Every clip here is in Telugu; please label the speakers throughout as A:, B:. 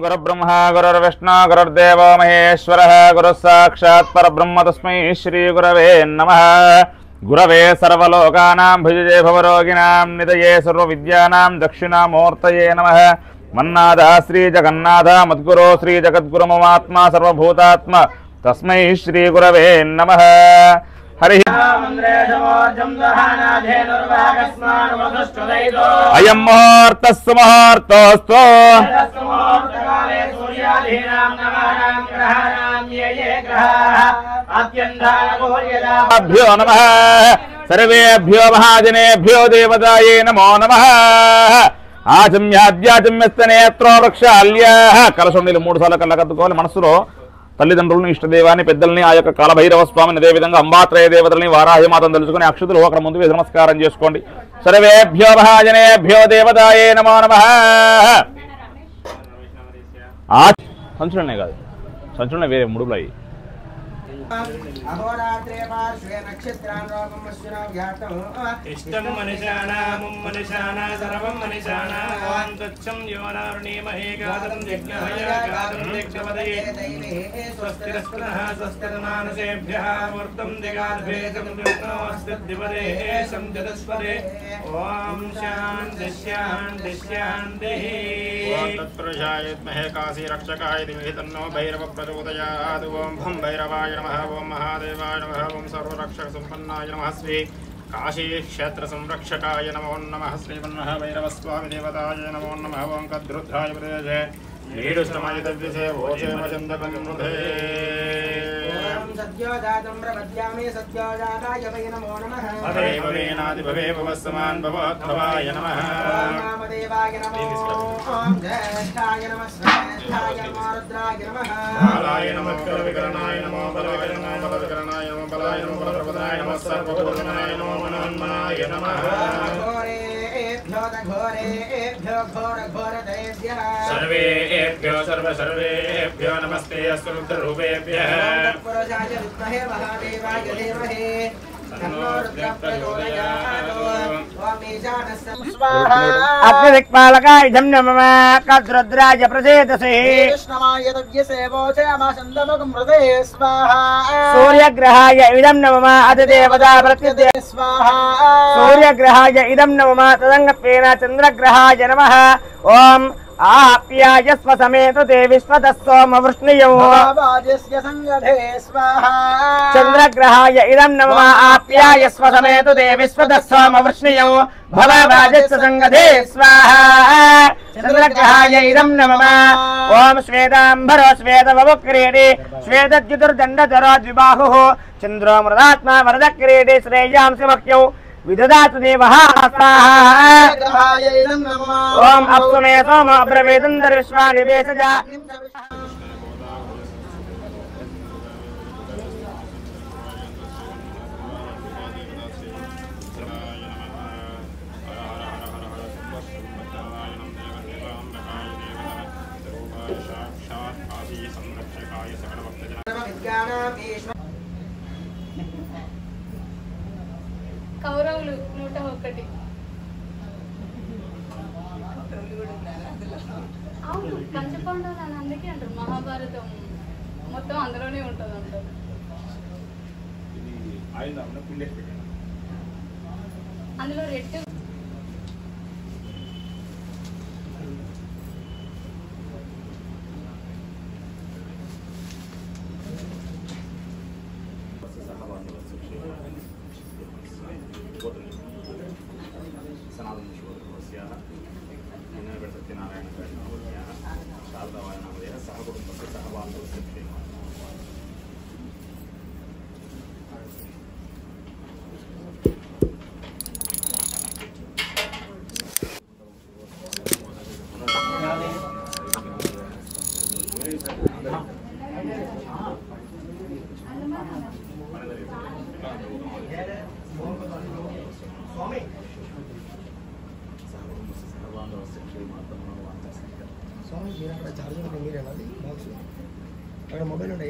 A: गुरुब्रह्मा गुरुर्विष्णु गुरुर्देवो महेश्वरः गुरुस्साक्षात् परब्रह्म तस्मै श्रीगुरवे नमः। गुरवे सर्वलोकानां भुजये भवरोगिणां निधये सर्वविद्यानां दक्षिणामूर्तये नमः। मन्नाथ श्रीजगन्नाथ मद्गुरो श्रीजगद्गुरुममात्मा सर्वभूतात्मा तस्मै श्रीगुरवे नमः। हरि अयं मुहूर्तः सुमुहूर्तोऽस्तु नमः। सर्वेभ्यो महाजनेभ्यो देवताये नमो नमः। ఆచమ్యాద్యాచమ్యస్తనేత్రో వృక్షాల్యాః కలశం నీళ్ళు 3 సార్లు కళ్ళకద్దుకోవాలి. మనసులో తల్లిదండ్రులను ఇష్టదేవాన్ని పెద్దల్ని ఆ యొక్క కాలభైరవ స్వామిని అదేవిధంగా అంబాత్రయ దేవతల్ని వారాహిమాతను తెలుసుకుని అక్షతులు అక్కడ ముందు వేసి నమస్కారం చేసుకోండి. సర్వేభ్యో మహాజనేభ్యో దేవతాయే నమో నమః. సంచులనే కాదు సంచులనే వేరే ముడుపులు అయ్యి
B: अहोरात्रे पार्श्वे नक्षत्रान् रोगं वस्तुनां ज्ञातं इष्टं मनिषाणां मनिषाणा सर्वं मनिषाणा ओं तत्सं योनारुणीमहे गातं यज्ञाय गातं यज्ञपदये दैवे स्वस्तिरस्पुनः स्वस्तिर्मानसेभ्यः मूर्तं दिगाद्भेदं विष्णोऽस्तिद्विपदे संजतस्पदे ओं शान्ति शान्ति शान्तिः ओं तत्पुरुषाय विद्महे काशी रक्षकाय धीमहि तन्नो भैरवः प्रचोदयात् ओं भं भैरवाय नमः। ओं महादेवाय नमः। ओं सर्वरक्षक संपन्नाय नमः। श्री काशी क्षेत्र संरक्षकाय नमो नमः। श्रीमन्मः भैरवस्वामी देवताय नमो नमः। ओं कद्रुद्धाय प्रदेशे नीडुष्टमाय दिव्यसे वोचे वचन्दकमृधे सद्योजातं प्रपद्यामि सद्योजाताय वै नमो नमः। भवेव वेनादिभवे भवस्समान् भवोद्भवाय नमः। ओं नामदेवाय नमो ओं ज्येष्ठाय नमः श्रेष्ठाय नमो रुद्राय नमः। बालाय नमः विकरणाय नमो बलाय नमो बलविकरणाय नमो बलाय नमो बलप्रदाय नमः सर्वभूतनाय नमो मनोन्मनाय नमः। घोरेभ्यो घोरघोरदेभ्यः सर्वेभ्यो सर्वेभ्यो नमस्ते अस्तु रुद्ररूपेभ्यः। पुरुषाय विद्महे महादेवाय धीमहि तन्नो रुद्रः प्रचोदयात्। ओम ईशानस्य स्वाहा अग्निदिक्पालकाय नमः। कद्रुद्राय प्रचेतसे कृष्णमाय दिव्यसे वोचे अमासन्दमकं हृदे स्वाहा। सूर्यग्रहाय इदं नमः। अधिदेवता प्रत्यदे स्वाहा। सूर्यग्रहाय इदं नमः। तदङ्गत्वेन चन्द्रग्रहाय नमः। ओम आप्यायस्व समेतो ते विश्वतः सोमवृष्णियो भावाजस्य संगधे स्वाहा। चन्द्रग्रहाय इदं नमः। आप्यायस्व समेतो ते विश्वतः सोमवृष्णियो भवभाजस्य संगधे स्वाहा। चन्द्रग्रहाय इदं नमः। ओम श्वेतांबरो श्वेतवपुक्रीडे श्वेतद्युतिर्दण्डधरो द्विबाहुः चन्द्रो मृदात्मा वरदक्रीडे श्रेयांसि वक्यौ विददातु देवः स्वाहा। ओम अप्सुमे सोम अब्रवीदन्दर विश्वानि वेशजा
C: కౌరవులు 101 అవును పంచపాండవులు అని అందుకే అంటారు. మహాభారతం మొత్తం అందులోనే ఉంటుంది అంటారు. అందులో రెడ్
A: సనాతన
D: మొబైల్ ఉండే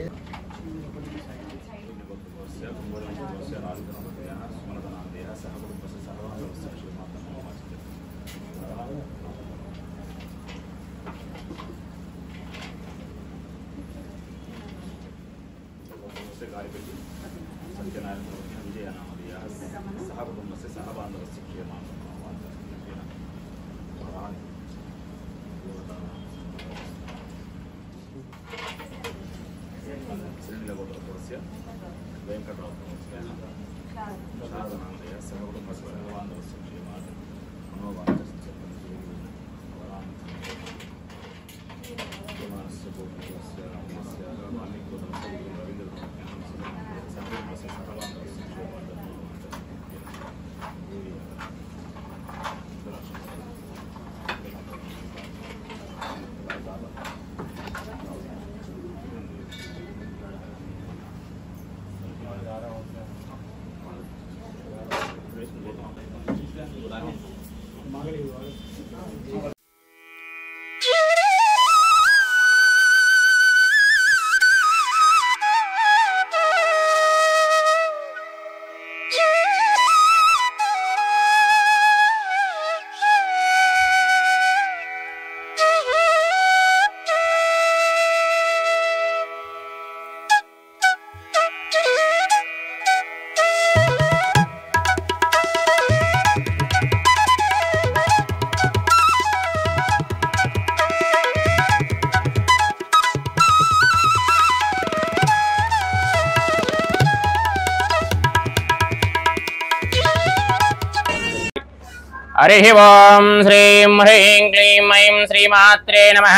E: हरिः ओं श्रीं ह्रीं क्लीं ऐं श्रीमात्रे नमः।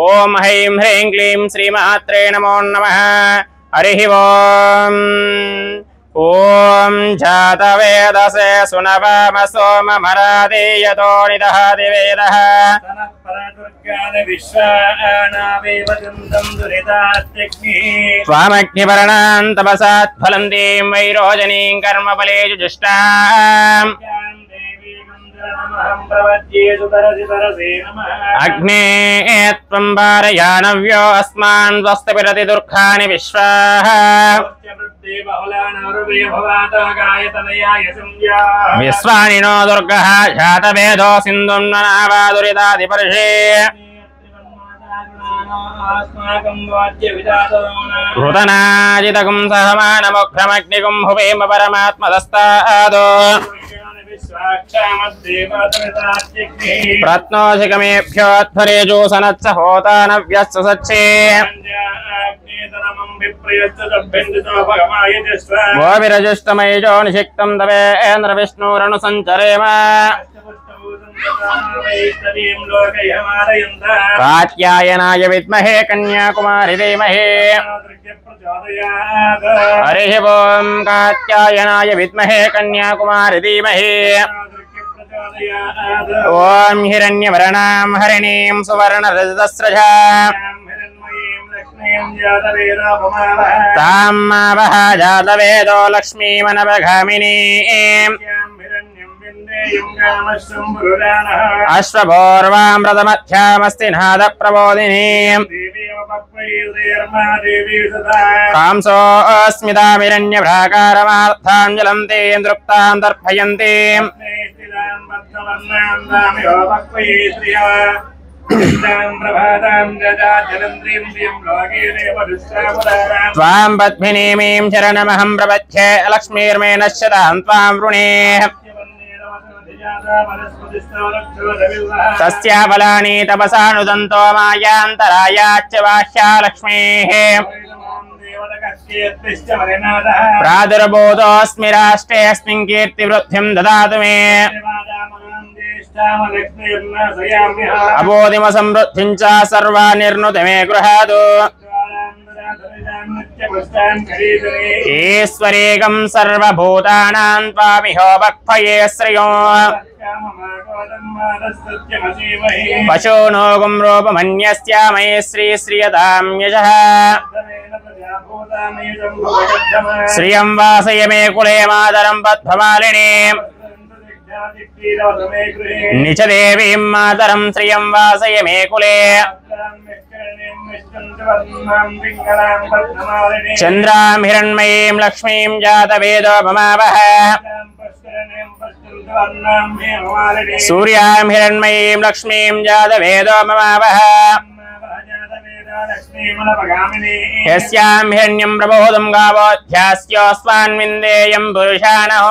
E: ओं ऐं ह्रीं क्लीं श्रीमात्रे नमो नमः। हरिः ओं जातवेदसे सुनवम सोममरादीयतो निदहति वेदः स्वामग्निवर्णान् तपसात् फलन्तीं वैरोजनीं कर्मफले जुष्टाम् अग्ने त्वं वारयानव्यो अस्मान् स्वस्तिभिरति दुर्खानि विश्वाः विश्वानिनो दुर्गः जातवेदो सिन्धुं ननावादुरितादिपर्षे हृतनाजितकुं सहमानमुग्रमग्निकुं हुवेम परमात्मदस्तादो प्रत्नोषिकमेभ्योत्फरेजोसनत्स होतानव्यश्च सच्चे गोविरजुष्टमयजो निषिक्तं तवेन्द्र विष्णुरनुसञ्चरेम कात्यायनाय विद्महे कन्याकुमारी धीमहि हरिः ओं कात्यायनाय विद्महे कन्याकुमारी धीमहि ओं हिरण्यवर्णां हरिणीं सुवर्णरजतस्रजां तां वः जातवेदो लक्ष्मीमनवगामिनीं अश्वपूर्वामृतमध्यामस्ति नादप्रबोधिनीं कांसोऽस्मितामिरण्यभ्राकारमार्थां ज्वलन्तीं दृप्तां तर्पयन्तीं त्वां पद्मिनीमीं शरणमहं प्रपद्ये लक्ष्मीर्मे नश्यतां त्वां वृणे तस्या फलानि तपसानुदन्तो मायान्तरायाच्च बाह्या लक्ष्मीः प्रादुर्भूतोऽस्मि राष्ट्रे अस्मिन् कीर्तिवृद्धिं ददातु मे అబోధిమ సమృద్ధించ సర్వా నిర్నుత మే గృహాదు ఈశ్వరేకం సర్వభూతానాం త్వామిహో భక్తయే శ్రియో పశూనోగం రూపమన్యస్య మయి శ్రీ శ్రియతాం యజః శ్రియం వాసయ మే కులే మాతరం పద్మమాలిని నిచ దేవీం మాతరం శ్రియం వాసయ మే కులే చంద్రాం హిరణ్మయీం లక్ష్మీం జాతవేదో మమావహ సూర్యాం హిరణ్మయీం లక్ష్మీం జాతవేదో మమావహ యస్యాం హిరణ్యం ప్రబోధం గావోధ్యాస్యోస్మాన్విందేయం పురుషాణః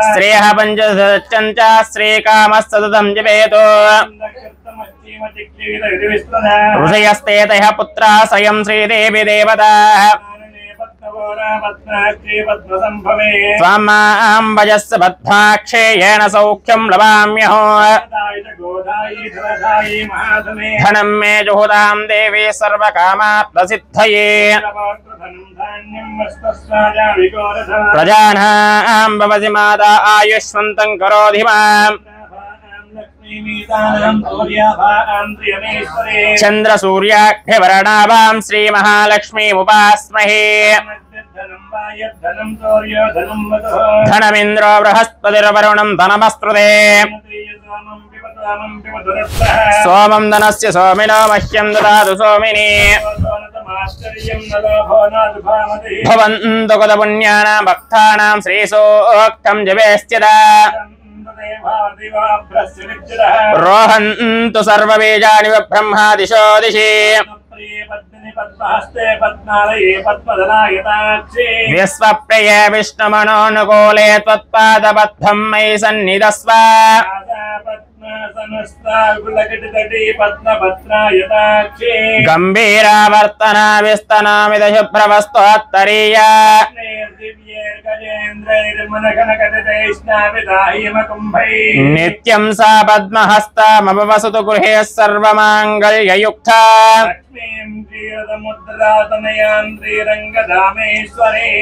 E: శ్రేయః పంచసచ్చంచ శ్రీకామస్సతతం జపేతో ఋషయస్తేతయః పుత్రా స్వయం శ్రీదేవి దేవతాః త్వామాం భజస్ස బద్ధాక్షేయేణ సౌఖ్యం లభామ్యహో ధనం మే జుహుతాం దేవి సర్వకామార్థసిద్ధయే ప్రజానాం భవసి మాతా ఆయుష్మంతం కరోధి మాం చంద్ర సూర్యాఖ్యవర్ణాభాం శ్రీ మహాలక్ష్మీముపాస్మహే ధనమింద్రో బృహస్పతిర్వరుణం ధనమస్త్రుతే సోమం ధనస్య సోమినో మహ్యం దదాతు సోమిని భవంతు కద పుణ్యానాం భక్తానాం శ్రీసూక్తం జపేస్త్యదా రోహन्तు సర్వబీజాని బ్రహ్మాదిశో దిశి విశ్వప్రియే విష్ణుమనోనుకూలే త్వత్పాదబద్ధం మయి సన్నిధస్వ గంభీరావర్తన విస్తనామిద శుభ్రవస్తోత్తరీయా నిత్యం సా పద్మహస్తమవసతు గృహే సర్వమాంగళ్యయుక్తా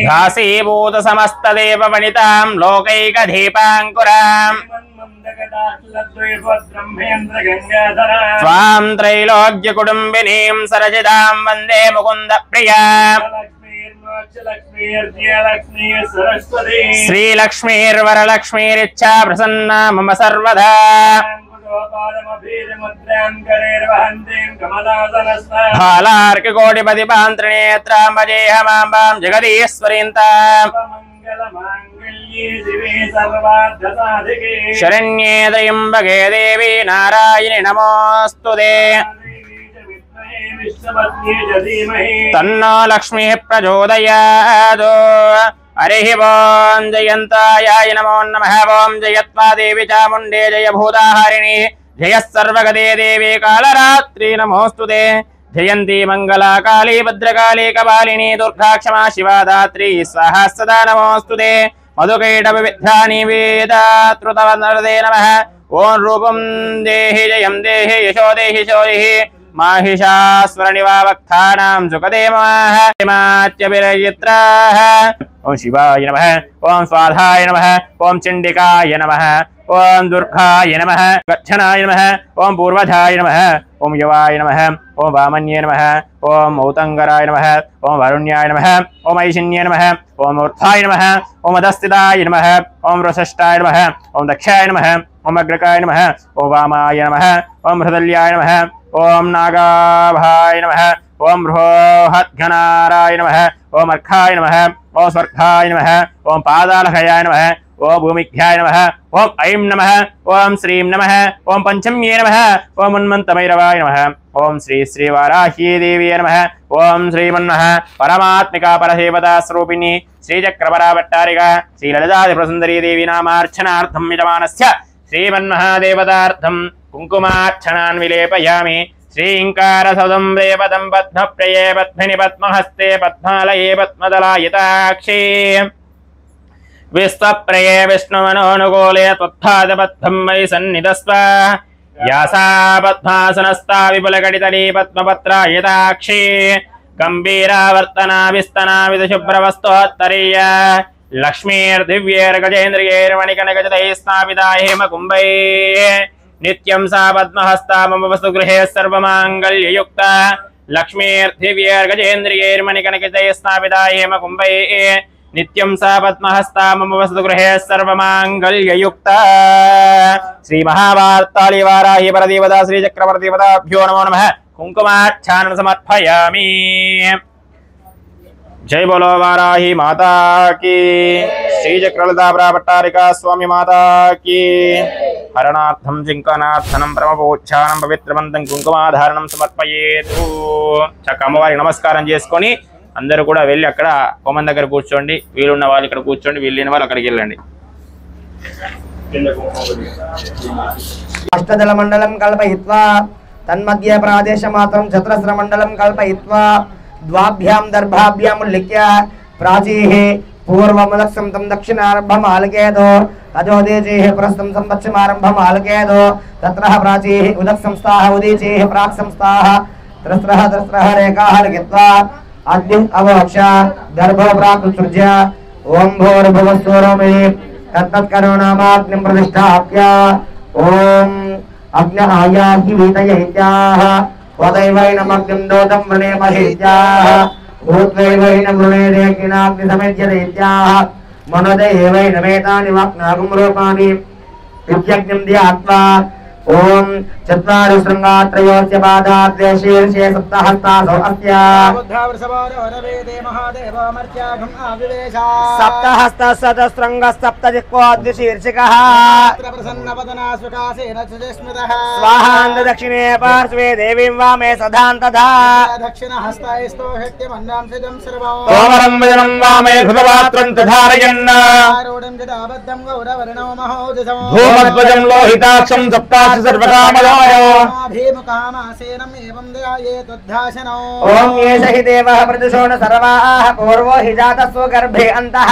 E: దాసీభూత సమస్తదేవ వనితాం లోకైకదీపాంకురాం త్వాం త్రైలోక్య కుటుంబినీం సరజితాం వందే ముకుంద ప్రియా శ్రీలక్ష్మీర్వరలక్ష్మీరిచ్చా ప్రసన్నా మమ సర్వదా బాలార్కకోటిపతిపాంత్రినేత్రాంబజేహమాంబాం జగదీశ్వరీంతాం శరణ్యే త్రయంబకే దేవి నారాయణి నమోస్తుతే తన్నో లక్ష్మీ ప్రచోదయాత్ హరి ఓం జయంతాయాయ నమో నమః ఓం జయత్వా దేవి చాముండే జయ భూతాహారిణి జయ సర్వగదే దేవి కాళరాత్రి నమోస్తుతే జయంతి మంగళా కాళీ భద్రకాళీ కపాలిని దుర్గా క్షమా శివా దాత్రి స్వాహా సదా నమోస్తుతే మధుకైటభ విద్యాని వేదాతృతవనరదే నమః ఓం రూపం దేహి జయం దేహి యశో దేహి శోదేహి మాహిషాస్వరనివావక్తానాం సుఖదేమాత్యభిరయిత్రాః ఓం శివాయ నమః ఓం స్వాధాయ నమః ఓం చండికాయ నమః ఓం దుర్గాయ నమః గచ్చనాయ నమః ఓం పూర్వధాయ నమః ఓం యవాయ నమః ఓం వామన్యే నమః ఓం ఔతంగరాయ నమః ఓం వరుణ్యాయ నమః ఓం ఐశన్యే నమః ఓం ఊర్ధ్వాయ నమః ఓం అధస్థితాయ నమః ఓం వృషష్టాయ నమః ఓం దక్షాయ నమః ఓం అగ్రకాయ నమః ఓం వామాయ నమః ఓం హృదల్యాయ నమః ఓం నాగాభాయ నమః ఓం బృహద్ఘనారాయ నమః ఓం అర్ఘాయ నమః ఓం స్వర్గాయ నమః ఓం పాదాలహయాయ నమః ఓం భూమిఘ్యాయ నమః ఓం ఐం నమః ఓం శ్రీం నమః ఓం పంచమ్యే నమః ఓం ఉన్మంతమైరవాయ నమః ఓం శ్రీ శ్రీ వారాహ్యే దేవీ నమః ఓం శ్రీమన్మః పరమాత్మికా పరదేవతా స్వరూపిణి శ్రీచక్రపరాభట్టారిక శ్రీ లలితాదిప్రసుందరీ దేవి నామార్చనార్థం యజమానస్య శ్రీమన్మహాదేవతార్థం కుంకుమార్చనాన్ విలేపయామి శ్రీంకారసదం రేపదం పద్మప్రయే పద్మిని పద్మహస్తే పద్మాలయే పద్మదలాయతాక్షే विश्वप्रिये विष्णुमनोनुकूले त्वत्थादबद्धं वै सन्निधस्व यासा पद्मासनस्था विपुलकटितली पद्मपत्रायताक्षी गम्भीरावर्तना विस्तना विदुशुभ्रवस्तोत्तरीय लक्ष्मीर्दिव्यैर्गजेन्द्रियैर्मणिकनकजतैः स्थापिता हेमकुम्भैः नित्यं सा पद्महस्ता मम वस्तु गृहे सर्वमाङ्गल्ययुक्ता लक्ष्मीर्दिव्यैर्गजेन्द्रियैर्मणिकनकजतैः स्थापिता हेमकुम्भैः नित्यं सा पद्महस्ता मम वस्तु गृहे सर्वमाङ्गल्ययुक्ता श्री महावार्ताली वाराही परदेवता श्री चक्रवर्तीवताभ्यो नमो नमः कुंकुमाच्छानन समर्पयामि। जय बोलो वाराही माता की, श्री चक्रलता भट्टारिका स्वामी माता की। हरणार्थं जिंकनार्थनं ब्रह्मपोच्छानं पवित्रवन्तं కుంకుమాధారణం సమర్పయేతు। చక్క అమ్మవారికి నమస్కారం చేసుకొని అందరూ కూడా వెళ్ళి అక్కడ హోమం దగ్గర కూర్చోండి, వీలున్న వాళ్ళు ఇక్కడ కూర్చోండి, వీళ్ళని వాళ్ళు అక్కడికి వెళ్ళండి।
D: అష్టదళ మండలం కల్పయిత్వా తన్మధ్య ప్రాదేశమాత్రం చతురస్ర మండలం కల్పయిత్వా ద్వాభ్యాం దర్భాభ్యాం ఉల్లిఖ్య ప్రాచీః పూర్వముదక్షం తం దక్షిణారంభమాలకేదో అజోదేచేః పురస్తం సంపశ్చిమారంభమాలకేదో తత్రః ప్రాచీః ఉదక్షంస్థాః ఉదీచేః ప్రాక్సంస్థాః త్రస్రః రేఖాః లిఖిత్వా అగ్నిం అవోక్ష దర్భో ప్రాకృత్య ఓం భూర్భువస్సురమే తత్తత్కరోణామాగ్నిం ప్రతిష్ఠాప్య ఓం అగ్న ఆయాహి వీతయైత్యాః వదైవైనమగ్నిం దోతం వృణేమహేత్యాః భూత్వైవైనం వృణేదేకినాగ్ని సమేత్యదైత్యాః మనోదైవైనమేతాని వాక్నాగం రూపాణి విద్యజ్ఞం ధ్యాత్వా ఓం చత్వారి శృంగాత్రయోస్య పాదాద్వే శీర్షే సప్తహస్తాసౌ అస్య సప్తహస్తశతశృంగసప్తజిహ్వాద్విశీర్షికః స్వాహాంద దక్షిణే పార్శ్వే దేవీం వామే సదాంతధా
A: తోమరం వజనం వామే ధృతపాత్రం తధారయన్న ధూమధ్వజం లోహితాక్షం సప్తాక్ష సర్వకామదాయ
D: ఓం ఏష హి దేవః ప్రతిశోణ సర్వాః పూర్వో హి జాతస్వ గర్భే అంతః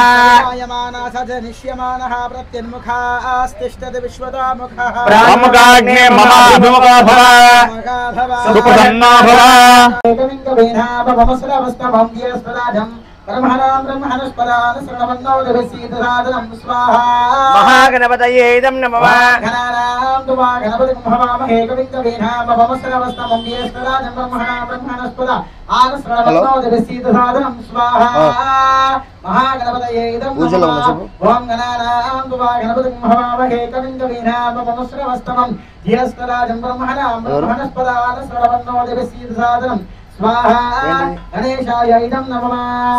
A: బ్రహ్మగాగ్నే మమాభిముఖో భవ సుప్రసన్నా భవ
D: మహాగణపతయే ఇదం నమః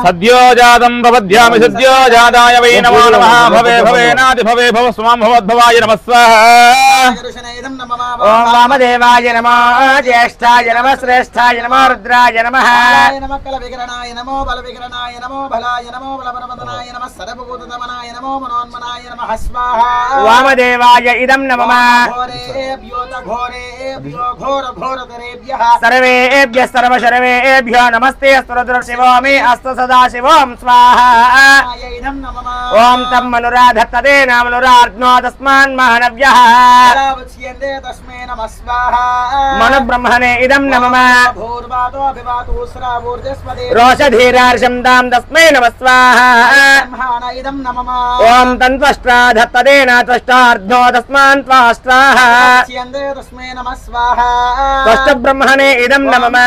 A: సద్యోజాతం ప్రపద్యామి సద్యోజాతాయ వై నమో నమః భవే భవేనాది భవే భవ స్వాం భవద్భవాయ నమః స్వాహా
D: ఓం వామదేవాయ నమః జ్యేష్ఠాయ నమః శ్రేష్ఠాయ నమః రుద్రాయ నమః
B: నమః విగ్రహణాయ నమో బల విగ్రహణాయ నమో బలాయ నమో బలపరమదనాయ నమః సర్వభూతదమనాయ నమో మనోన్మనాయ నమః స్వాహా
D: వామదేవాయ ఇదం నమః సర్వేభ్యః సర్వశర్వేభ్యో నమస్తే అస్తురుద్ర శివోమి అస్తు సదా శివం స్వాహా ఓం తం మనురాధత్తదే నామనురార్జ్ఞో తస్మాన్ మహానవ్యః మను బ్రహ్మణే ఇదం నమః రోషధీరార్షం దాం తస్మై నమః స్వాహా ఓం తంత్వష్ట్రాధత్తదే నాత్వష్టార్జ్ఞో తస్మాన్ త్వాష్ట్రాః త్వష్ట బ్రహ్మణే ఇదం నమః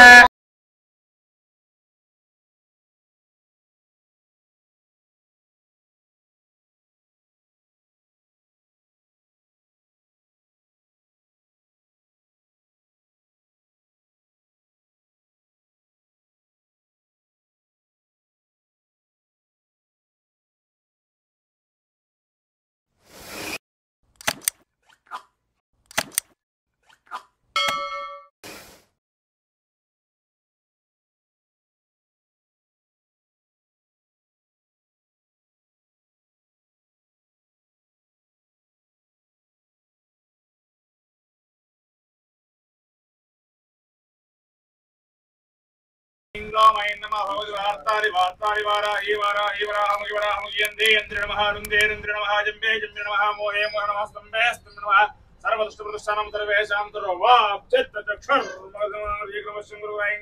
A: सर्वदुष्टप्रदुष्टानं सर्वेषां सर्ववाक्चित्तचक्षुर्मग्नमादिग्रमशृङ्गुरुवायं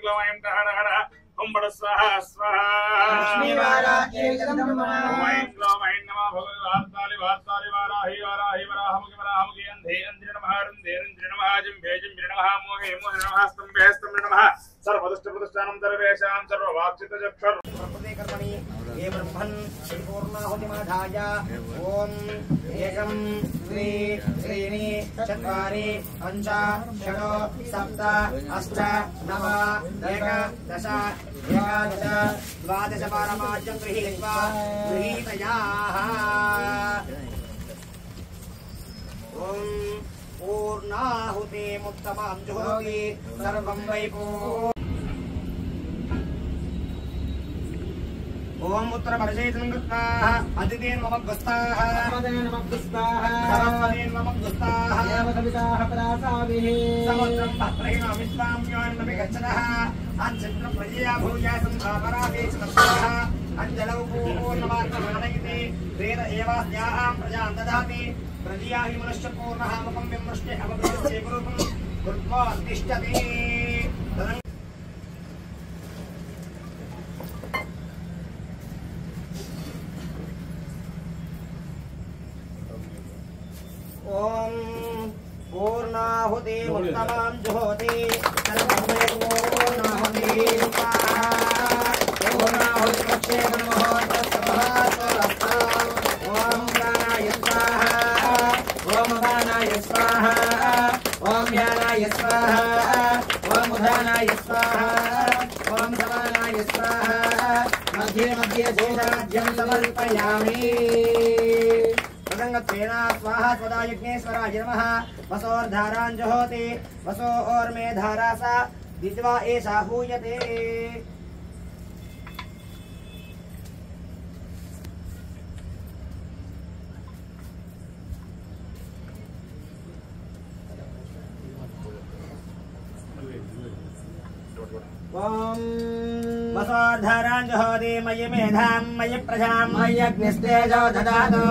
A: ओम बड़ स्वाहा स्वाहा वाराहि वाराहि वराहमुखि वराहमुखि अंधे अंधे नमः रुंधे रुंधे नमः जंभे जंभे नमः मोहे मोहे नमः स्तंभे स्तंभे नमः सर्वदुष्टप्रदुष्टानं सर्वेषां सर्ववाक्चित्तचक्षुर्
D: कर्मणि ये ब्रह्मन् पूर्णाहुतिमाधाय ओम एकं द्वे त्रीणि चत्वारि पञ्च षड् सप्त अष्ट नव एकादश द्वादश पारमाज्यं गृहीत्वा गृहीतयाः ओम पूर्णाहुतिमुत्तमां जुहोति सर्वं वै ओम उत्तर परशेतन कृत्वाः अदितेन मम गस्ताः समदेन मम गस्ताः समदेन मम गस्ताः देवकविताः प्रासाभिः समुद्रं भद्रहेन विश्वां योन्नपि गच्छतः अच्चित्रं प्रजया भूया संधापराभे चतुर्थः अञ्जलौ पूर्णमार्गमानयते वेद एवास्याः प्रजां ददाति प्रजया हि मनुष्यपूर्णः मुखं विमृष्टे अवभृत्ये गुरुं कृत्वा तिष्ठति ओम पूर्णाहुति उत्तमां जुहोति सर्वं वै पूर्णाहुति स्वाहा पूर्णाहुति प्रत्येक मुहूर्तः ओम प्राणाय स्वाहा ओम उदानाय स्वाहा ओम ध्यानाय स्वाहा ओम उदानाय स्वाहा ओम समानाय स्वाहा मध्ये मध्ये देवराज्यं समर्पयामि स्वाहा स्वदा यज्ञेश्वराय नमः वसोर्धारां जुहोति वसो और मे धारा सा दित्वा एषा हूयते वसोर्धारां जुहोति मयि मेधां मयि प्रजां मयि अग्निस्तेजो ददातु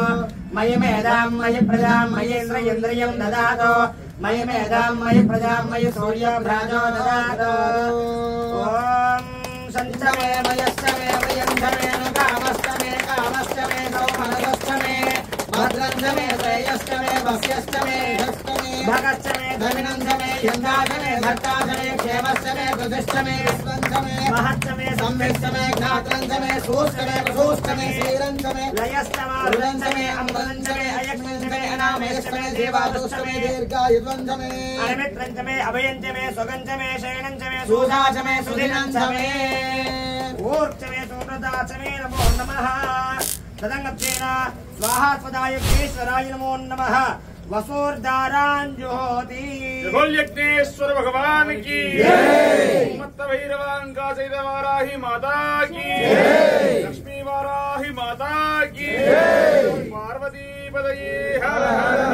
D: मयि मेधां मयि प्रजां मयि इन्द्रियं ददातु मयि मेधां मयि प्रजां मयि सूर्यभ्राजो ददातु ओम संचमे मयश्चमे मयञ्चमे कामश्चमे कामश्चमे सौमनश्चमे भद्रञ्चमे श्रेयश्चमे भस्यश्चमे भगश्चमे धमिनञ्चमे यन्दाचमे भक्ताचमे क्षेमश्चमे प्रतिष्ठमे स्वञ्चमे महच्चमे संविष्टमे ज्ञात्रञ्चमे सूष्टमे प्रसूष्टमे श्रीरञ्चमे लयश्चमे रुदञ्चमे अम्बरञ्चमे अयक्ष्मञ्चमे अनामेश्चमे देवादुष्टमे दीर्घायुध्वञ्चमे अनिमित्रञ्चमे अभयञ्चमे स्वगञ्चमे शयनञ्चमे सूदाचमे सुधिनञ्चमे ऊर्चमे सुप्रदाचमे नमो नमः तदङ्गत्वेन स्वाहा स्वदाय यज्ञेश्वराय नमो नमः वसोर्धारां जुहोति यज्ञेश्वर भगवान की जय मत्त भैरवांका सहित वाराही माता की जय लक्ष्मी वाराही माता की जय पार्वती पदये हर हर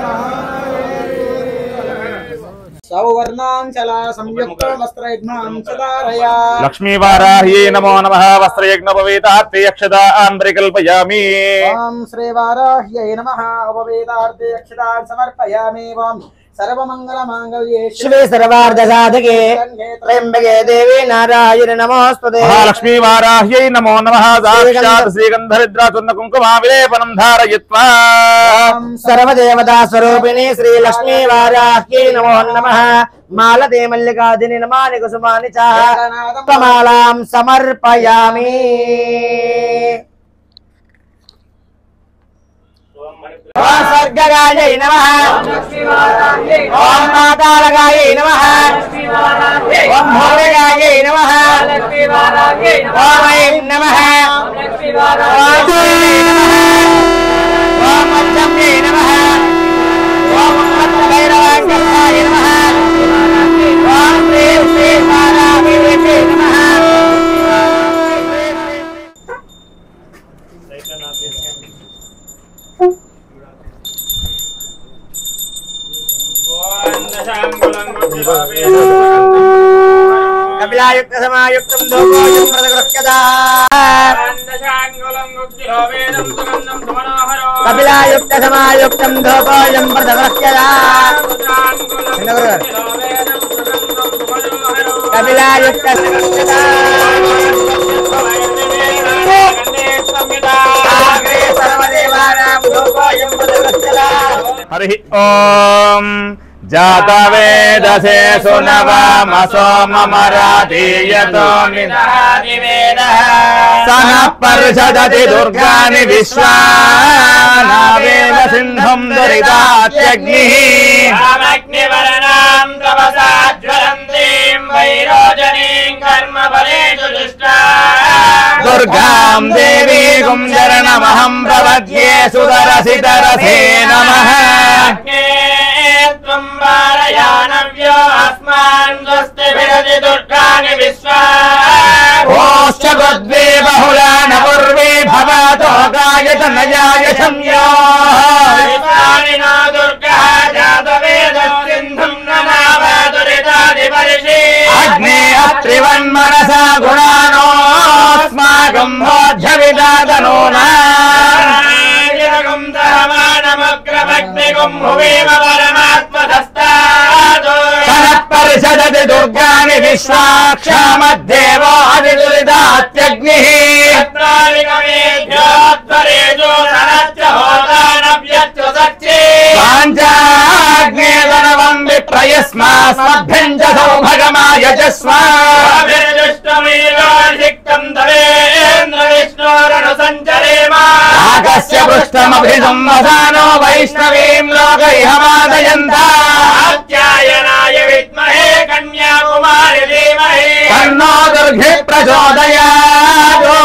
D: सौवर्णांचला संयुक्त वस्त्रयज्ञांचलारया लक्ष्मी वाराह्ये नमो नमः वस्त्रयज्ञोपवेतार्थे यक्षतां परिकल्पयामि ओम श्री वाराह्ये नमः उपवेतार्थे यक्षतां समर्पयामि ओम सर्वमंगलमांगल्ये शिवे सर्वार्धसाधके त्र्यंबके देवी नारायणि नमोस्तुते महालक्ष्मी वाराह्यै नमो नमः साक्षात् श्रीगन्धरिद्रा चूर्णकुङ्कुमाविलेपनं धारयित्वा सर्वदेवता स्वरूपिणी श्री लक्ष्मी वाराह्यै नमो नमः मालते मल्लिकादिनि नमानि कुसुमानि च त्वमालां समर्पयामि ओम सर्गगायै नमः ओम मातालगायै नमः ओम भोगगायै नमः ओम ऐं नमः ओम पंचम्यै नमः ओम भैरवाङ्गाय नमः ओम श्री श्री वाराहीदेव्यै नमः కపిలాయుక్త సమాయుక్తం దోపోయం ప్రదగృహ్యదా కపిలాయుక్త సమాయుక్తం దోపోయం ప్రదగృహ్యదా కపిలాయుక్త
A: హరి ఓం జాతవేదసే సునవమసో మమరాధీయతో సన పరిషదతి దుర్గాని విశ్వానావేవ సింధుం దురితాత్యగ్నిః
B: అగ్నివర్ణాం తపసాజ్వలంతీం వైరోజనీం కర్మఫలేషు దుష్టా
A: దుర్గాం దేవీగుం శరణమహం ప్రపద్యే సుదరసితరసే నమః
B: త్వం వారయానవ్యో అస్మాన్ స్వస్తిభిరతి దుర్గాని
A: ఓశ్చ గద్వే బహుళాన పూర్వే భవతో గాయత నయాయ సంయో
B: విశ్వానినో దుర్గః జాతవేద సింధుం ననామ దురితాదిపరిషి
A: అగ్నే అత్రివన్మనసా గుణానోస్మాకం బోధ్యవిదాతనూనా పరిషదతి దుర్గాని విశ్వాక్షామద్దేవో అదిదురితాత్యగ్నిః పాంచాగ్నేదనవం విప్రయస్మాస్మభ్యం చ సౌభగమాయజస్వ ఆగస్య పృష్ఠమభిసంవసానో వైష్ణవీం లోకైహమాదయంతా
B: కాత్యాయనాయ విద్మహే కన్యాకుమారి ధీమహి
A: తన్నో దుర్గే ప్రచోదయాదో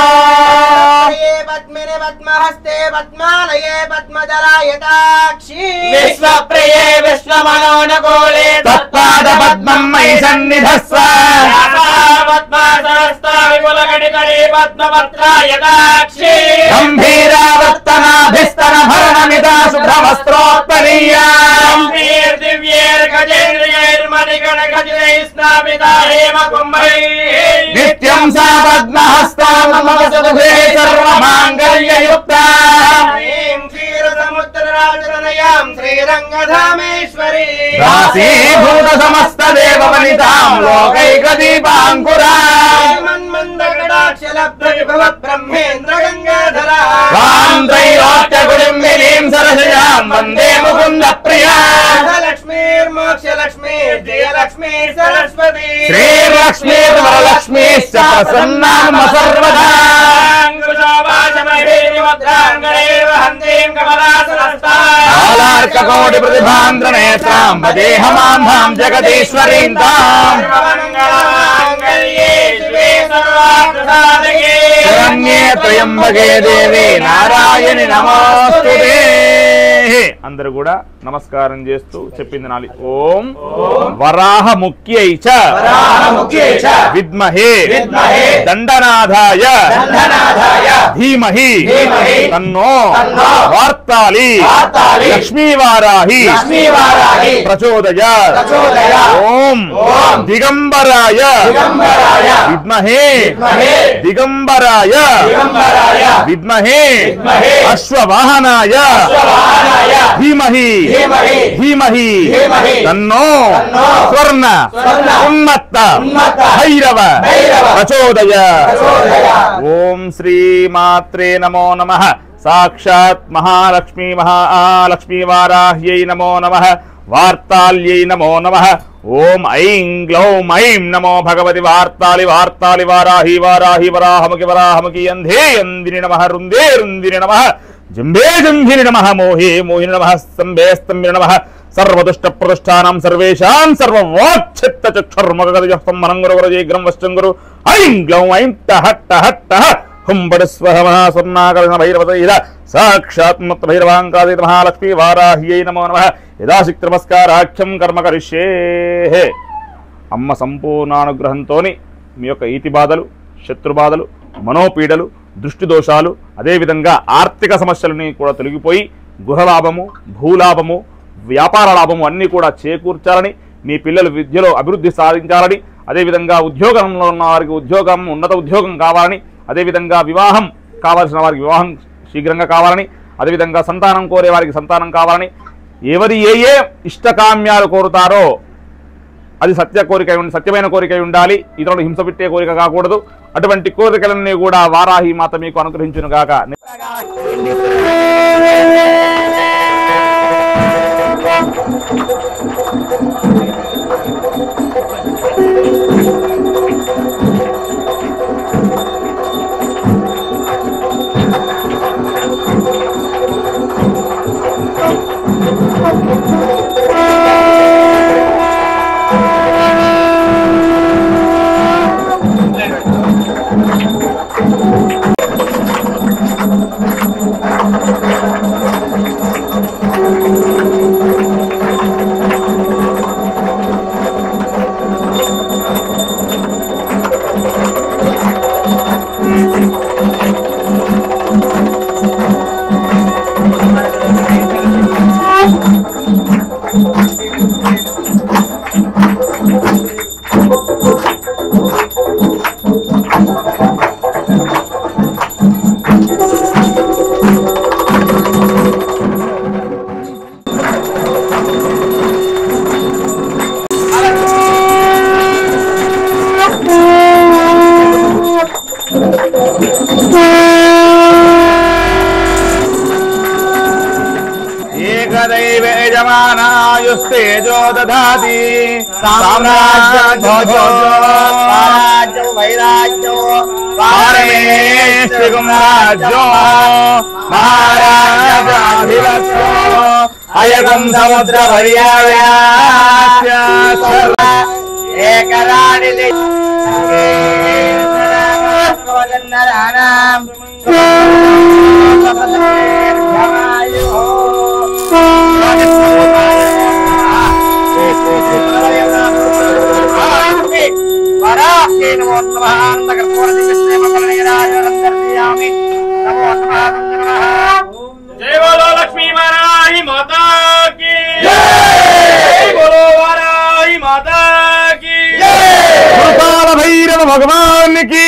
D: పద్మిని పద్మహస్తే పద్మాలయే పద్మదలాయతాక్షి
B: విశ్వప్రియే విశ్వమనోనుకూలే
A: తత్పాద పద్మం మయి సన్నిధస్వ
B: పద్మాసనస్థ విపులకటికరీ పద్మపత్రాయతాక్షి
A: గంభీరావర్తనాభిస్తన భరణమితా శుభ్రవస్త్రోత్పరీయా నిత్యం సా పద్మహస్తా మమ సుభే సర్వమాంగళ్యయుక్తా
B: శ్రీరంగధామేశ్వరీ
A: రాశీభూత సమస్త దేవ వనితాం లోకైకదీపాంకురా
B: బ్రహ్మేంద్ర గంగాధరా
A: వాం త్రైలోక్య కుటుంబినీం సరసయాం వందే ముకుంద ప్రియా
B: లక్ష్మీర్మోక్షలక్ష్మీ జయలక్ష్మీ సరస్వతి
A: శ్రీలక్ష్మీ వరలక్ష్మీశ్చ ప్రసన్నామ సర్వదా కాలార్కకోటి ప్రతిభాంధ్రనేత్రాం వదేహమాంధాం జగదీశ్వరీం తాం శరణ్యే త్రయంబకే దేవి నారాయణి నమోస్తుతే. అందరూ కూడా నమస్కారం చేస్తూ చెప్పింది నాలి. ఓం వరాహ ముఖ్యై చ విద్మహే దండనాథాయ ధీమహి తన్నో వార్తాలి లక్ష్మీవారాహి ప్రచోదయాత్. ఓం దిగంబరాయ విద్మహే దిగంబరాయ విద్మహే అశ్వవాహనాయ ధీమహి ధీమహి తన్నో స్వర్ణ ఉన్మత్త భైరవ ప్రచోదయాత్. ఓం శ్రీమాత్రే నమో నమః. సాక్షాత్ మహాలక్ష్మీ మహాలక్ష్మీవారాహ్యై నమో నమః. వార్తాల్యై నమో నమః. ఓం ఐం గ్లౌం ఐం నమో భగవతి వార్తాలి వార్తాలి వారాహి వారాహి వరాహముఖి వరాహముఖి అంధే అందిని నమః. రుందే రుందిని నమః. జంబే జంభిని నమః. మోహే మోహిని నమః. స్తంభే స్తంభిని నమః. సర్వదుష్ట ప్రదుష్టానాం సర్వేషాం సర్వవాక్చిత్త చక్షుర్మగగజస్తంభనం గురువరజీగ్రం వశ్చం గురు. ఐం గ్లౌం ఐం టహ టహ టహ హుం పడస్వహ మహాస్వర్ణాకరణ భైరవతైర సాక్షాత్మత్ భైరవాంకాదిత మహాలక్ష్మీ వారాహ్యై నమో నమః. యదాశక్తి నమస్కారాఖ్యం కర్మ కరిష్యే. అమ్మ సంపూర్ణానుగ్రహంతో మీ యొక్క ఈతి బాధలు, శత్రుబాధలు, మనోపీడలు, దృష్టి దోషాలు, అదేవిధంగా ఆర్థిక సమస్యలని కూడా తొలగిపోయి గృహలాభము, భూలాభము, వ్యాపార లాభము అన్నీ కూడా చేకూర్చాలని, మీ పిల్లలు విద్యలో అభివృద్ధి సాధించాలని, అదేవిధంగా ఉద్యోగంలో ఉన్న వారికి ఉద్యోగం ఉన్నత ఉద్యోగం కావాలని, అదేవిధంగా వివాహం కావాల్సిన వారికి వివాహం శీఘ్రంగా కావాలని, అదేవిధంగా సంతానం కోరే వారికి సంతానం కావాలని, ఎవరి ఏ ఇష్టకామ్యాలు కోరుతారో అది సత్యమైన కోరిక ఉండాలి, ఇతరులు హింస పెట్టే కోరిక కాకూడదు. అటువంటి కోరికలన్నీ కూడా వారాహి మాత మీకు అనుగ్రహించును గాక. ఏకదైవేజమానాయుస్తేజో దధాతి సామ్రాజ్యం వైరాజ్యం పారమేష్టికం రాజ్యో మహారాజాధిపత్యో అయకం సముద్ర పర్యావ్యాస్య ఏకరాణి
E: जय बोलो लक्ष्मी वाराही माता की जय बोलो वाराही माता की
A: गोपाल भैरव भगवान की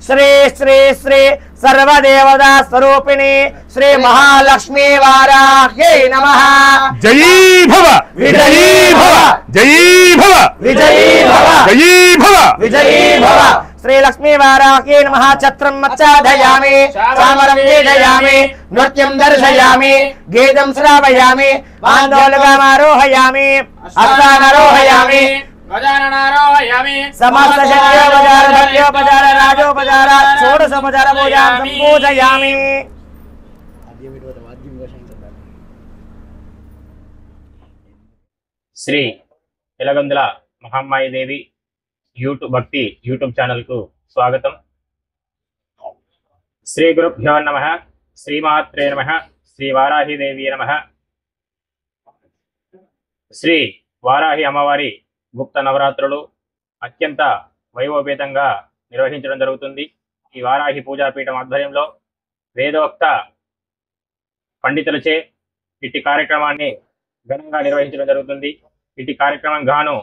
B: श्री श्री श्री सर्वदेवता स्वरूपिणी श्री महालक्ष्मी वाराह्यै नमः।
A: जयी भव
B: विजयी भव
A: जयी भव
B: विजयी भव
A: जयी भव
B: विजयी भव। श्री लक्ष्मी वाराह्यै नमः। छत्रं मच्चाधयामि चामरं वेदयामि नृत्यं दर्शयामि गीतं श्रावयामि पाण्डोलकमारोहयामि अष्टानारोहयामि समस्त शक्योपचार भक्त्योपचार राजोपचार षोडशोपचार पूजां सम्पूजयामि।
E: శ్రీ ఎలగందుల మహామ్మాయి దేవి భక్తి యూట్యూబ్ ఛానల్ కు స్వాగతం. శ్రీ గురుభ్యో నమః. శ్రీమాత్రే నమః. శ్రీ వారాహి దేవి నమః. శ్రీ వారాహి అమ్మవారి గుప్త నవరాత్రులు అత్యంత వైభవపేతంగా నిర్వహించడం జరుగుతుంది. ఈ వారాహి పూజాపీఠం ఆధ్వర్యంలో వేదోక్త పండితులచే ఇట్టి కార్యక్రమాన్ని ఘనంగా నిర్వహించడం జరుగుతుంది. ఇట్టి కార్యక్రమం గాను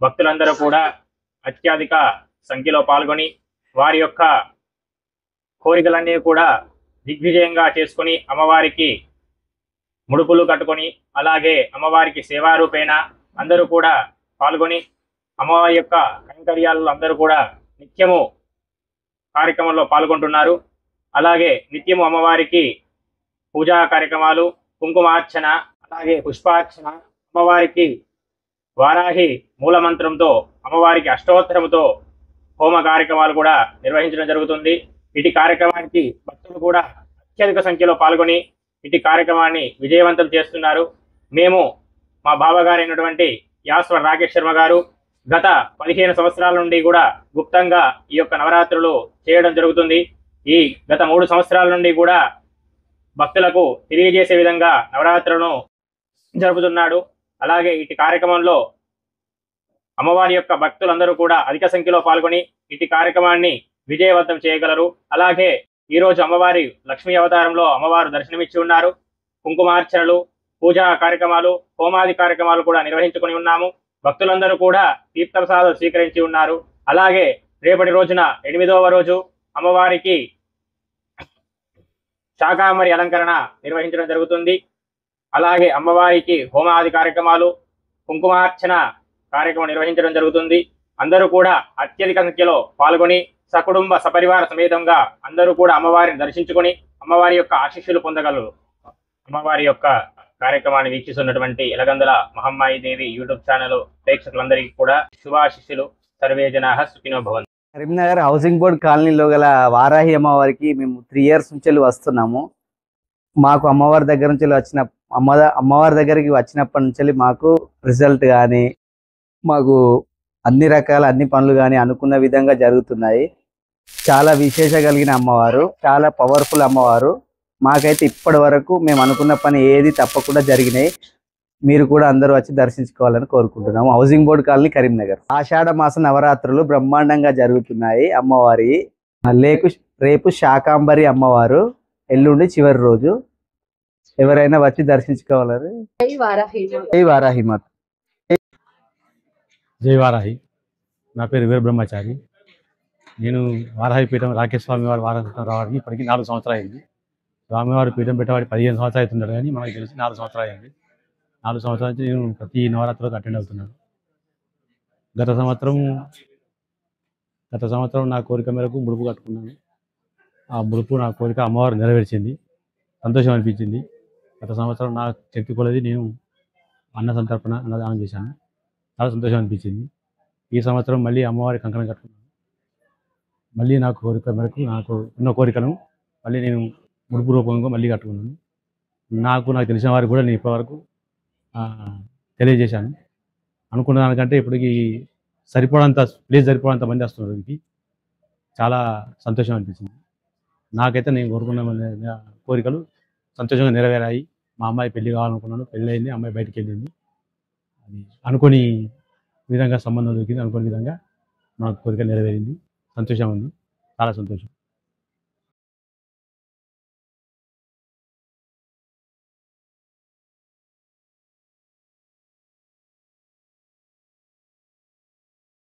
E: భక్తులందరూ కూడా అత్యధిక సంఖ్యలో పాల్గొని వారి యొక్క కోరికలన్నీ కూడా దిగ్విజయంగా చేసుకుని అమ్మవారికి ముడుపులు కట్టుకొని అలాగే అమ్మవారికి సేవారూపేణ అందరూ కూడా పాల్గొని అమ్మవారి యొక్క కైంకర్యాలలో అందరూ కూడా నిత్యము కార్యక్రమంలో పాల్గొంటున్నారు. అలాగే నిత్యము అమ్మవారికి పూజా కార్యక్రమాలు, కుంకుమార్చన, అలాగే పుష్పార్చన, అమ్మవారికి వారాహి మూలమంత్రంతో అమ్మవారికి అష్టోత్తరముతో హోమ కార్యక్రమాలు కూడా నిర్వహించడం జరుగుతుంది. ఇటు కార్యక్రమానికి భక్తులు కూడా అత్యధిక సంఖ్యలో పాల్గొని ఇటు కార్యక్రమాన్ని విజయవంతం చేస్తున్నారు. మేము మా బావగారైనటువంటి యాస్వర్ రాకేష్ శర్మ గారు గత 15 సంవత్సరాల నుండి కూడా గుప్తంగా ఈ యొక్క నవరాత్రులు చేయడం జరుగుతుంది. ఈ గత 3 సంవత్సరాల నుండి కూడా భక్తులకు తెలియజేసే విధంగా నవరాత్రులను జరుపుతున్నాడు. అలాగే ఇటు కార్యక్రమంలో అమ్మవారి యొక్క భక్తులందరూ కూడా అధిక సంఖ్యలో పాల్గొని ఇటు కార్యక్రమాన్ని విజయవంతం చేయగలరు. అలాగే ఈరోజు అమ్మవారి లక్ష్మీ అవతారంలో అమ్మవారు దర్శనమిచ్చి ఉన్నారు. కుంకుమార్చనలు, పూజా కార్యక్రమాలు, హోమాది కార్యక్రమాలు కూడా నిర్వహించుకొని ఉన్నాము. భక్తులందరూ కూడా తీర్థప్రసాదాలు స్వీకరించి ఉన్నారు. అలాగే రేపటి రోజున 8వ రోజు అమ్మవారికి శాకాంబరి అలంకరణ నిర్వహించడం జరుగుతుంది. అలాగే అమ్మవారికి హోమాది కార్యక్రమాలు, కుంకుమార్చన కార్యక్రమం నిర్వహించడం జరుగుతుంది. అందరూ కూడా అత్యధిక సంఖ్యలో పాల్గొని సకుటుంబ సపరివార సమేతంగా అందరూ కూడా అమ్మవారిని దర్శించుకొని అమ్మవారి యొక్క ఆశీస్సులు పొందగలరు. అమ్మవారి యొక్క కార్యక్రమాన్ని వీక్షిస్తున్నటువంటి ఎలగందుల మహమ్మాయి దేవి యూట్యూబ్ ఛానల్ ప్రేక్షకులందరికీ కూడా శుభాశిస్సులు. సర్వే జనాః సుఖినో భవంతు.
F: కరీంనగర్ హౌసింగ్ బోర్డ్ కాలనీలో గల వారాహి అమ్మవారికి మేము 3 years నుంచి వస్తున్నాము. మాకు అమ్మవారి దగ్గర నుంచి వచ్చిన అమ్మవారి దగ్గరికి వచ్చినప్పటి నుంచి మాకు రిజల్ట్ కానీ మాకు అన్ని పనులు కానీ అనుకున్న విధంగా జరుగుతున్నాయి. చాలా విశేష కలిగిన అమ్మవారు, చాలా పవర్ఫుల్ అమ్మవారు. మాకైతే ఇప్పటి వరకు మేము అనుకున్న పని ఏది తప్పకుండా జరిగినాయి. మీరు కూడా అందరూ వచ్చి దర్శించుకోవాలని కోరుకుంటున్నాము. Housing board colony Karimnagar. ఆషాఢ మాస నవరాత్రులు బ్రహ్మాండంగా జరుగుతున్నాయి. అమ్మవారి రేపు శాకాంబరి అమ్మవారు, ఎల్లుండి చివరి రోజు. ఎవరైనా వచ్చి దర్శించుకోవాలని. జై వారాహి మాత.
G: జై వారాహి. నా పేరు వీర బ్రహ్మచారి. నేను వారాహి పీఠం రాకేష్ స్వామి వారి వారాహి రావడానికి ఇప్పటికీ 4 సంవత్సరాలు అయింది. స్వామివారి పీఠం పెట్టేవాడి 15 సంవత్సరాలు అవుతున్నాడు, కానీ మనకి తెలిసి 4 సంవత్సరాలు అయింది. 4 సంవత్సరాల నుంచి నేను ప్రతి నవరాత్రులకు అటెండ్ అవుతున్నాను. గత సంవత్సరం నా కోరిక మేరకు ముడుపు కట్టుకున్నాను. ఆ ముడుపు నా కోరిక అమ్మవారు నెరవేర్చింది. సంతోషం అనిపించింది. గత సంవత్సరం నా శక్తి కొలది నేను అన్నదానం చేశాను. చాలా సంతోషం అనిపించింది. ఈ సంవత్సరం మళ్ళీ అమ్మవారి కంకణం కట్టుకున్నాను. మళ్ళీ నాకు కోరిక మేరకు నాకు ఉన్న కోరికను మళ్ళీ నేను ముడుపు రూపంగా మళ్ళీ కట్టుకున్నాను. నాకు తెలిసిన వారికి కూడా నేను ఇప్పటివరకు తెలియజేశాను. అనుకున్న దానికంటే ఇప్పటికి ప్లేస్ సరిపోనంత మంది వస్తున్నారు. వీరికి చాలా సంతోషం అనిపించింది. నాకైతే నేను కోరుకున్న కోరికలు సంతోషంగా నెరవేరాయి. మా అమ్మాయి పెళ్లి కావాలనుకున్నాను, పెళ్ళి అయింది. అమ్మాయి బయటికి వెళ్ళింది. అది అనుకోని విధంగా సంబంధం దొరికింది. అనుకోని విధంగా నాకు కోరిక నెరవేరింది. సంతోషం ఉంది, చాలా సంతోషం.